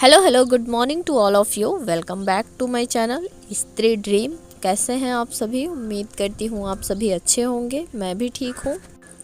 Hello good morning to all of you. Welcome back to my channel Stree dream. कैसे हैं आप सभी? उम्मीद करती हूँ आप सभी अच्छे होंगे। मैं भी ठीक हूँ।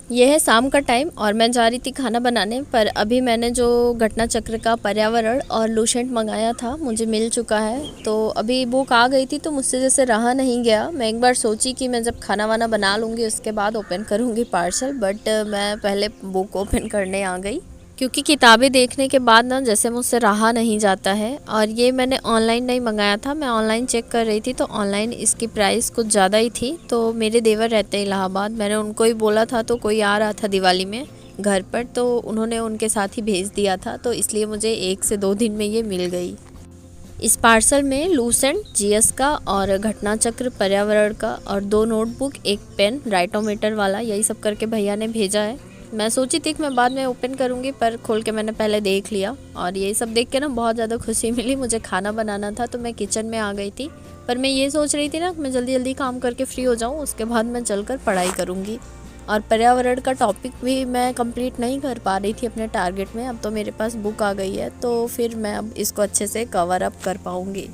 यह है शाम का टाइम और मैं जा रही थी खाना बनाने, पर अभी मैंने जो घटना चक्र का पर्यावरण और लूसेंट मंगाया था मुझे मिल चुका है। तो अभी बुक आ गई थी तो मुझसे जैसे रहा नहीं गया। मैं एक बार सोची कि मैं जब खाना वाना बना लूँगी उसके बाद ओपन करूँगी पार्सल, बट मैं पहले बुक ओपन करने आ गई क्योंकि किताबें देखने के बाद ना जैसे मुझसे रहा नहीं जाता है। और ये मैंने ऑनलाइन नहीं मंगाया था, मैं ऑनलाइन चेक कर रही थी तो ऑनलाइन इसकी प्राइस कुछ ज़्यादा ही थी। तो मेरे देवर रहते हैं इलाहाबाद, मैंने उनको ही बोला था तो कोई आ रहा था दिवाली में घर पर, तो उन्होंने उनके साथ ही भेज दिया था, तो इसलिए मुझे 1 से 2 दिन में ये मिल गई। इस पार्सल में लूसेंट जीएस का और घटना चक्र पर्यावरण का और 2 नोटबुक, 1 पेन, राइटोमीटर वाला, यही सब करके भैया ने भेजा है। मैं सोची थी कि मैं बाद में ओपन करूंगी, पर खोल के मैंने पहले देख लिया और यही सब देख के ना बहुत ज़्यादा खुशी मिली। मुझे खाना बनाना था तो मैं किचन में आ गई थी, पर मैं ये सोच रही थी ना कि मैं जल्दी जल्दी काम करके फ्री हो जाऊं, उसके बाद मैं चलकर पढ़ाई करूंगी। और पर्यावरण का टॉपिक भी मैं कंप्लीट नहीं कर पा रही थी अपने टारगेट में। अब तो मेरे पास बुक आ गई है तो फिर मैं अब इसको अच्छे से कवर अप कर पाऊँगी।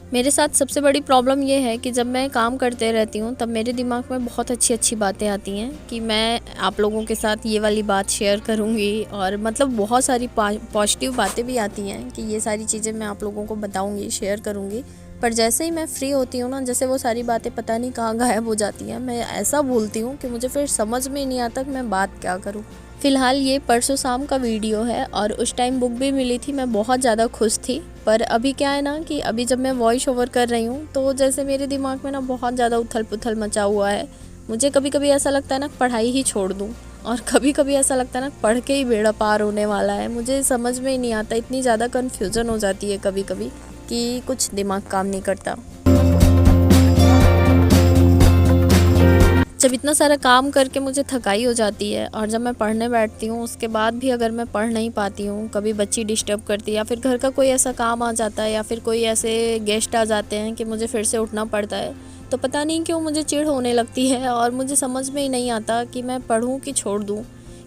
मेरे साथ सबसे बड़ी प्रॉब्लम ये है कि जब मैं काम करते रहती हूँ तब मेरे दिमाग में बहुत अच्छी अच्छी बातें आती हैं कि मैं आप लोगों के साथ ये वाली बात शेयर करूँगी, और मतलब बहुत सारी पॉजिटिव बातें भी आती हैं कि ये सारी चीज़ें मैं आप लोगों को बताऊँगी, शेयर करूँगी। पर जैसे ही मैं फ्री होती हूँ ना, जैसे वो सारी बातें पता नहीं कहाँ गायब हो जाती हैं। मैं ऐसा भूलती हूँ कि मुझे फिर समझ में नहीं आता कि मैं बात क्या करूँ। फ़िलहाल ये परसों शाम का वीडियो है और उस टाइम बुक भी मिली थी, मैं बहुत ज़्यादा खुश थी। पर अभी क्या है ना कि अभी जब मैं वॉइस ओवर कर रही हूँ तो जैसे मेरे दिमाग में ना बहुत ज़्यादा उथल पुथल मचा हुआ है। मुझे कभी कभी ऐसा लगता है ना पढ़ाई ही छोड़ दूँ, और कभी कभी ऐसा लगता है ना पढ़ के ही बेड़ा पार होने वाला है। मुझे समझ में ही नहीं आता, इतनी ज़्यादा कन्फ्यूज़न हो जाती है कभी कभी कि कुछ दिमाग काम नहीं करता। जब इतना सारा काम करके मुझे थकाई हो जाती है और जब मैं पढ़ने बैठती हूँ उसके बाद भी अगर मैं पढ़ नहीं पाती हूँ, कभी बच्ची डिस्टर्ब करती है या फिर घर का कोई ऐसा काम आ जाता है या फिर कोई ऐसे गेस्ट आ जाते हैं कि मुझे फिर से उठना पड़ता है, तो पता नहीं क्यों मुझे चिढ़ होने लगती है और मुझे समझ में ही नहीं आता कि मैं पढ़ूँ कि छोड़ दूँ।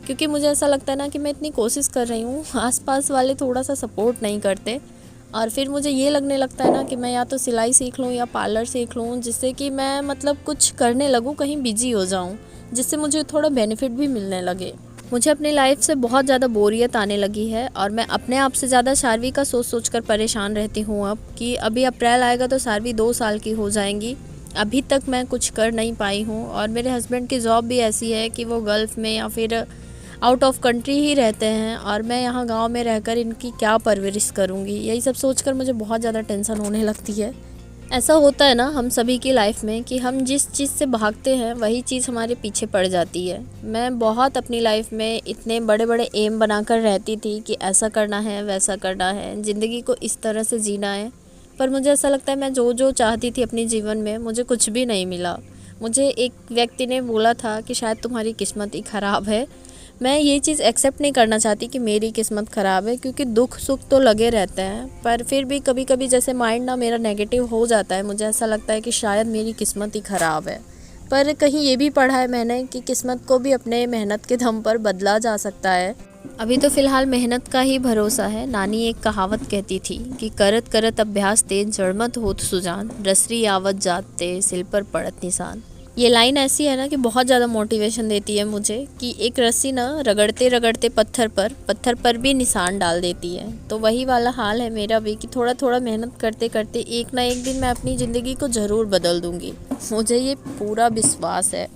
क्योंकि मुझे ऐसा लगता है ना कि मैं इतनी कोशिश कर रही हूँ, आसपास वाले थोड़ा सा सपोर्ट नहीं करते, और फिर मुझे ये लगने लगता है ना कि मैं या तो सिलाई सीख लूँ या पार्लर सीख लूँ, जिससे कि मैं मतलब कुछ करने लगूँ, कहीं बिजी हो जाऊँ, जिससे मुझे थोड़ा बेनिफिट भी मिलने लगे। मुझे अपनी लाइफ से बहुत ज़्यादा बोरियत आने लगी है और मैं अपने आप से ज़्यादा शार्वी का सोच कर परेशान रहती हूँ अब कि अभी अप्रैल आएगा तो शार्वी 2 साल की हो जाएंगी। अभी तक मैं कुछ कर नहीं पाई हूँ और मेरे हस्बैंड की जॉब भी ऐसी है कि वो गल्फ़ में या फिर आउट ऑफ कंट्री ही रहते हैं, और मैं यहाँ गांव में रहकर इनकी क्या परवरिश करूँगी। यही सब सोचकर मुझे बहुत ज़्यादा टेंशन होने लगती है। ऐसा होता है ना हम सभी की लाइफ में कि हम जिस चीज़ से भागते हैं वही चीज़ हमारे पीछे पड़ जाती है। मैं बहुत अपनी लाइफ में इतने बड़े बड़े एम बनाकर रहती थी कि ऐसा करना है, वैसा करना है, ज़िंदगी को इस तरह से जीना है, पर मुझे ऐसा लगता है मैं जो जो चाहती थी अपने जीवन में मुझे कुछ भी नहीं मिला। मुझे एक व्यक्ति ने बोला था कि शायद तुम्हारी किस्मत ही ख़राब है। मैं ये चीज़ एक्सेप्ट नहीं करना चाहती कि मेरी किस्मत ख़राब है, क्योंकि दुख सुख तो लगे रहते हैं, पर फिर भी कभी कभी जैसे माइंड ना मेरा नेगेटिव हो जाता है, मुझे ऐसा लगता है कि शायद मेरी किस्मत ही ख़राब है। पर कहीं ये भी पढ़ा है मैंने कि किस्मत को भी अपने मेहनत के दम पर बदला जा सकता है। अभी तो फ़िलहाल मेहनत का ही भरोसा है। नानी एक कहावत कहती थी कि करत करत अभ्यास ते जड़मत होत सुजान, रसरी आवत जाते सिल पर पड़त निशान। ये लाइन ऐसी है ना कि बहुत ज़्यादा मोटिवेशन देती है मुझे कि एक रस्सी ना रगड़ते रगड़ते पत्थर पर भी निशान डाल देती है। तो वही वाला हाल है मेरा भी कि थोड़ा थोड़ा मेहनत करते करते एक ना एक दिन मैं अपनी ज़िंदगी को ज़रूर बदल दूँगी, मुझे ये पूरा विश्वास है।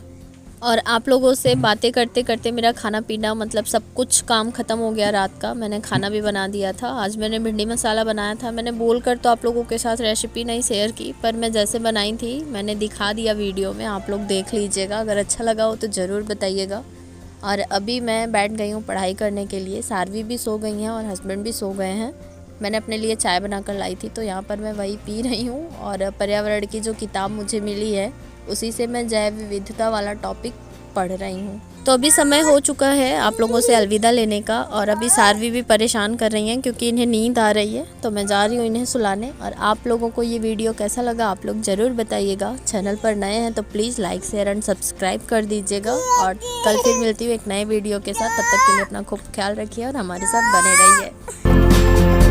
और आप लोगों से बातें करते करते मेरा खाना पीना मतलब सब कुछ काम ख़त्म हो गया रात का। मैंने खाना भी बना दिया था। आज मैंने भिंडी मसाला बनाया था। मैंने बोलकर तो आप लोगों के साथ रेसिपी नहीं शेयर की, पर मैं जैसे बनाई थी मैंने दिखा दिया वीडियो में, आप लोग देख लीजिएगा। अगर अच्छा लगा हो तो ज़रूर बताइएगा। और अभी मैं बैठ गई हूँ पढ़ाई करने के लिए। सारवी भी सो गई हैं और हस्बैंड भी सो गए हैं। मैंने अपने लिए चाय बना कर लाई थी तो यहाँ पर मैं वही पी रही हूँ, और पर्यावरण की जो किताब मुझे मिली है उसी से मैं जैव विविधता वाला टॉपिक पढ़ रही हूँ। तो अभी समय हो चुका है आप लोगों से अलविदा लेने का, और अभी सारवी भी परेशान कर रही हैं क्योंकि इन्हें नींद आ रही है, तो मैं जा रही हूँ इन्हें सुलाने। और आप लोगों को ये वीडियो कैसा लगा आप लोग ज़रूर बताइएगा। चैनल पर नए हैं तो please like share and subscribe कर दीजिएगा, और कल फिर मिलती हूँ एक नए वीडियो के साथ। तब तक के लिए अपना खूब ख्याल रखिए और हमारे साथ बने रहिए।